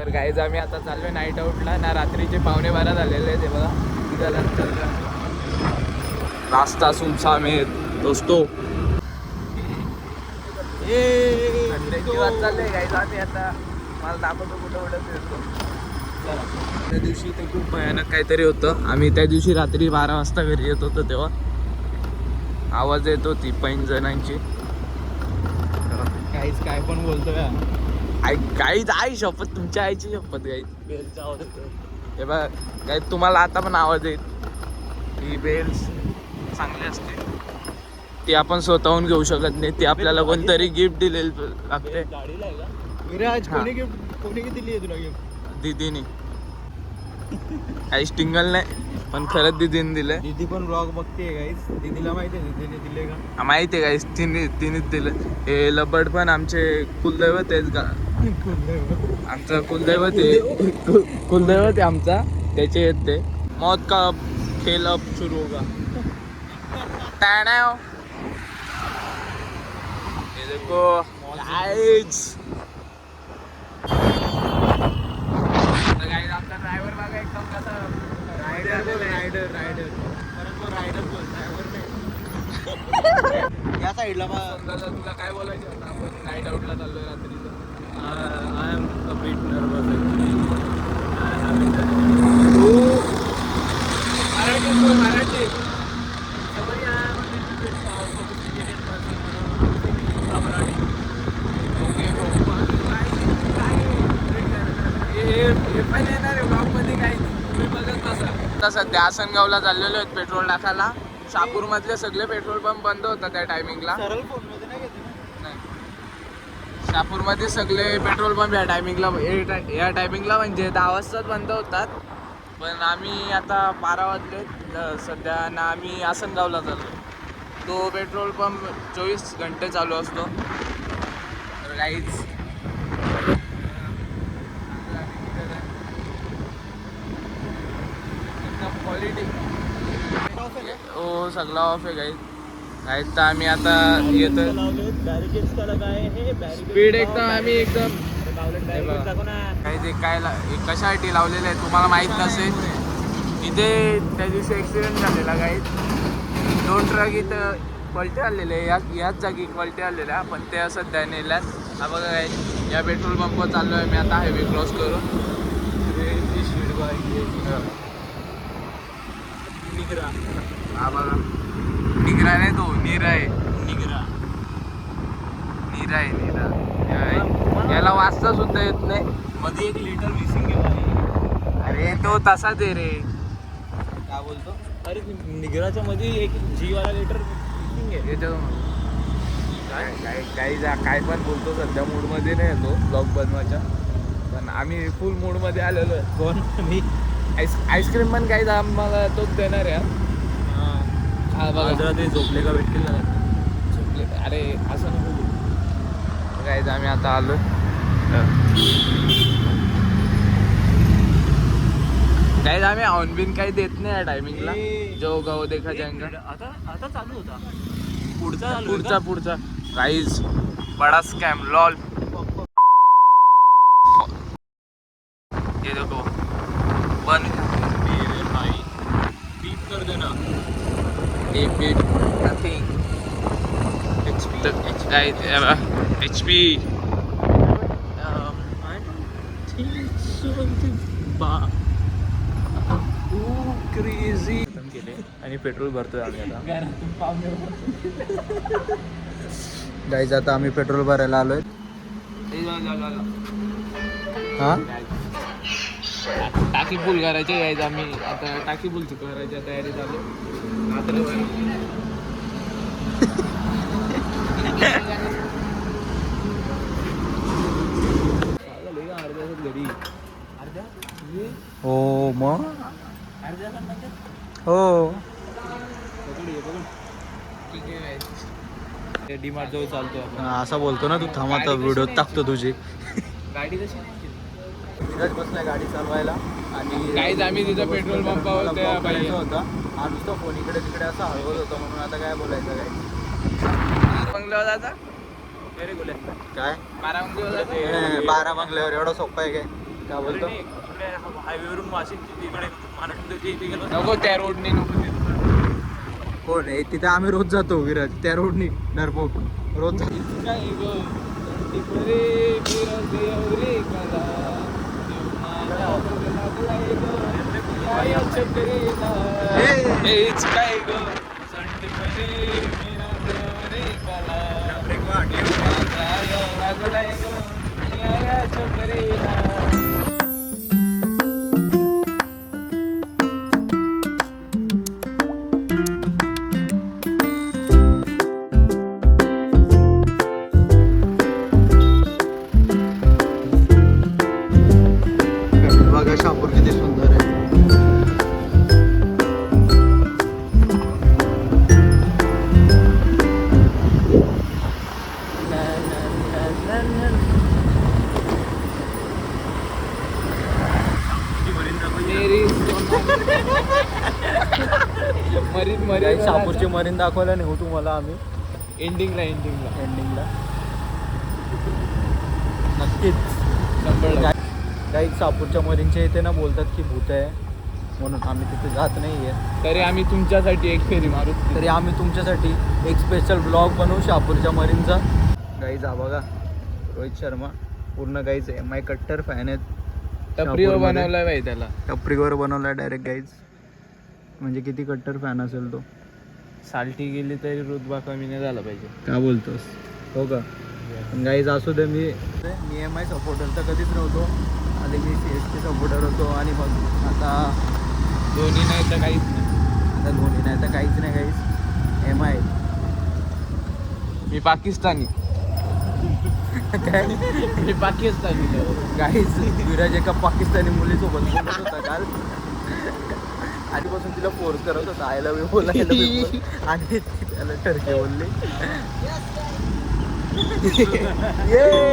तर गाईज आम्ही आता चाललोय नाईट आउटला ना. रात्रीचे 11:15 झालेले ते बघा. रास्ता सुनसान आहे दोस्तो. संडेची वाट चालले गाईज. आम्ही आता मला दाखवतो कुठं कुठं फिरतो. त्या दिवशी ते खूप भयानक काहीतरी होतं. आम्ही त्या दिवशी रात्री 12 वाजता घरी येत होतो तेव्हा आवाज येत होती 5 जणांची. काहीच काय पण बोलतो का? गाईच आई शपथ, तुमच्या आईची शपथ गाईच. बेलचा आवाज येतो हे बघा गाईज. तुम्हाला आता पण आवाज येईल. ही बेल्स चांगली असते, ती आपण स्वतःहून घेऊ शकत नाही. ती आपल्याला कोणतरी गिफ्ट दिलेली लागते. गाडीला आहे का? विराज कोणी दिली आहे तुला गिफ्ट? दीदीने. काही स्टिंगल नाही पण खरंच दीदीने दिलंय. दीदी पण ब्लॉग बघते गाईस. दीदीला माहिती आहे दीदीने दिले का? माहिती आहे गाईस, तिनेच दिलं. हे लबड पण आमचे कुलदैवत आहेत का? आमचं कुलदैवत आहे. कुलदैवत आहे आमचा, त्याचे आहेत ते. मौत का खेल अब सुरू होगा. टाणाव. हे देखो गाइस. आमचा ड्रायव्हर बघा एकदम कसा रायडर या साईडला तुला काय बोलायचं होतं? आपण नाईट आउटला चाललोय रात्रीचं. I am a bit nervous Marathi. आता सध्या आसनगावला चाललेलो आहेत पेट्रोल टाकायला. शहापूर मधले सगळे पेट्रोल पंप बंद होता त्या टायमिंगला. सरळ फोन मध्ये नाही घेते ना. शहापूर मध्ये सगळे पेट्रोल पंप या टायमिंगला म्हणजे 10 वाजताच बंद होतात. पण आम्ही आता 12 वाजले सध्या ना. आम्ही आसनगावला चाललो. तो पेट्रोल पंप 24 घंटे चालू असतो. तर काहीच क्वालिटी हो सगळा ऑफ आहे काही. काहीच तर आम्ही आता येतो. स्पीड एकदम आम्ही एकदम काही ते काय कशासाठी लावलेलं आहे तुम्हाला माहीत नसेल. इथे त्या दिवशी ॲक्सिडेंट झालेला काही. 2 ट्रक इथं पलटे आलेले. याच जागी पलटे आलेल्या, पण ते सध्या नेल्यात. हा बघा काय, या पेट्रोल पंपवर चाललो आहे मी आता हायवे क्रॉस करून. हा बघा, निगरा नाही तो, नीरा आहे. नीरा आहे, नीरा. याला वाचता सुद्धा येत नाही. मध्ये 1 लिटर मिसिंग आहे. अरे तो तसाच आहे रे. काय बोलतो? अरे निगराच्या मध्ये 1 G वाला लिटर मिसिंग आहे. काय पण बोलतो. सध्या मूडमध्ये नाही येतो ब्लॉग बनवायचा, पण आम्ही फुल मूडमध्ये आलेलो आहे. कोण? मी आईस्क्रीम पण काही आम्हाला तोच देणार आहे. हा बघा ते झोपले का भेटतील ना. झोपले. अरे असं नको काय. आम्ही आता आलो. काही आम्ही ऑनबिन काही देत नाही या टायमिंगला. जो गाव देखा जाएंगा. आता चालू होता. पुढचा गाईज बडा स्कॅम लॉल. ये देखो बन भाई बीप कर देना. बीप नथिंग. HP क्रेझी केले आणि पेट्रोल भरतोय आम्ही आता. गाईज आता आम्ही पेट्रोल भरायला आलोय. हा टाकी फुल करायची यायचं. आम्ही आता टाकी फुल करायच्या तयारी चालू. घरी हो मग हो. डीमार्ट जवळ चालतोय आपण. असा बोलतो ना तू. थांब आता व्हिडिओ टाकतो तुझी. गाडी कशी धीरज बसलाय गाडी चालवायला आणि काहीच आम्ही तिथं पेट्रोल पंपावर होता. माणूस तो फोन इकडे तिकडे असा हळवत होता, म्हणून आता काय बोलायचं काय. बंगल्यावर जायचा काय 12 बंगल्यावर जायचं. 12 बंगल्यावर एवढा सोपा आहे काय? काय बोलतो हायवेवरून वाशिमची तिकडे महाराष्ट्राच्या इथे गेलो. नको त्या रोडने नको. कोण आहे तिथे आम्ही रोज जातो विराज त्या रोडनी डरपोक रोज जातो. काय गो रे रे कला हेच काय गो बघा शापूर किती सुंदर आहे. काही शापूरची मरीन दाखवायला नेऊ तुम्हाला आम्ही एंडिंगला एंडिंगला नक्कीच. 100 काही शापूरच्या मरीनच्या इथे ना बोलतात की भूत आहे म्हणून आम्ही तिथे जात नाही आहे. तरी आम्ही तुमच्यासाठी एक फेरी मारू. तरी आम्ही तुमच्यासाठी एक स्पेशल ब्लॉग बनवू शापूरच्या मरीनचा. गाईज हा बघा रोहित शर्मा पूर्ण गाईज MI कट्टर फॅन आहेत. टपरीवर शापूरमध्ये. बनवलाय बाई त्याला. टपरीवर बनवला डायरेक्ट गाईज. म्हणजे किती कट्टर फॅन असेल तो. साल्टी गेली तरी रुतबा कमी नाही झाला पाहिजे. काय बोलतोस हो का. गाईज असू दे मी MI सपोर्टर तर कधीच नव्हतो. आधी मी CSK सपोर्टर होतो आणि मग आता दोन्ही नाही तर काहीच नाही. आता धोनी नाही तर काहीच नाही गाईज. MI मी पाकिस्तानी. काय मी पाकिस्तानी. गाईज विराज एका पाकिस्तानी मुलीसोबत बोलत होता काल. आधीपासून तिला फोर्स करत होता आय लव्ह यू बोल आय लव्ह यू बोल. आणि ती त्याला टर्की बोलली. ये